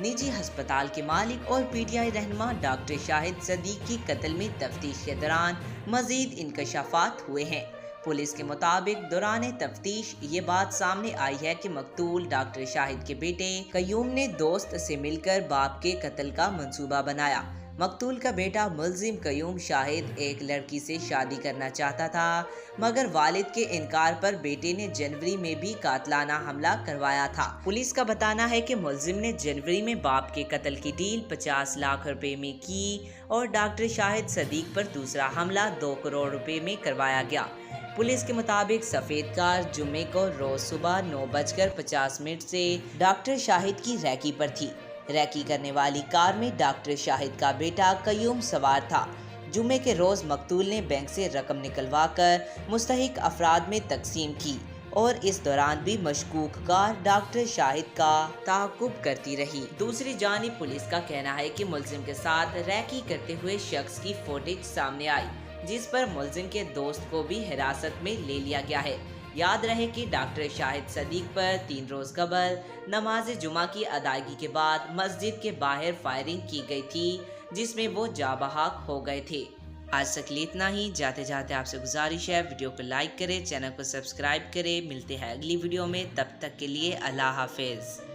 निजी अस्पताल के मालिक और पीटीआई रहनुमा डॉक्टर शाहिद सदीक की कत्ल में तफ्तीश के दौरान मजीद इंकशाफात हुए हैं। पुलिस के मुताबिक दौरान तफ्तीश ये बात सामने आई है कि मकतूल डॉक्टर शाहिद के बेटे कयूम ने दोस्त से मिलकर बाप के कत्ल का मंसूबा बनाया। मकतूल का बेटा मुल्जिम कयूम शाहिद एक लड़की से शादी करना चाहता था, मगर वालिद के इनकार पर बेटे ने जनवरी में भी कातलाना हमला करवाया था। पुलिस का बताना है कि मुल्जिम ने जनवरी में बाप के कत्ल की डील 50 लाख रुपए में की और डॉक्टर शाहिद सदीक पर दूसरा हमला 2 करोड़ रुपए में करवाया गया। पुलिस के मुताबिक सफेद कार जुम्मे को रोज सुबह 9:50 से डॉक्टर शाहिद की रैकी पर थी। रैकी करने वाली कार में डॉक्टर शाहिद का बेटा कयूम सवार था। जुम्मे के रोज मकतूल ने बैंक से रकम निकलवाकर मुस्तहिक अफराद में तकसीम की और इस दौरान भी मशकूक कार डॉक्टर शाहिद का ताक़ुब करती रही। दूसरी जानिब पुलिस का कहना है कि मुल्जिम के साथ रैकी करते हुए शख्स की फुटेज सामने आई, जिस पर मुल्जिम के दोस्त को भी हिरासत में ले लिया गया है। याद रहे कि डॉक्टर शाहिद सदीक पर 3 रोज कबल नमाज जुमा की अदायगी के बाद मस्जिद के बाहर फायरिंग की गई थी, जिसमें वो जाबहाक हो गए थे। आज तक इतना ही। जाते जाते आपसे गुजारिश है, वीडियो को लाइक करें, चैनल को सब्सक्राइब करें। मिलते हैं अगली वीडियो में, तब तक के लिए अल्लाह हाफिज।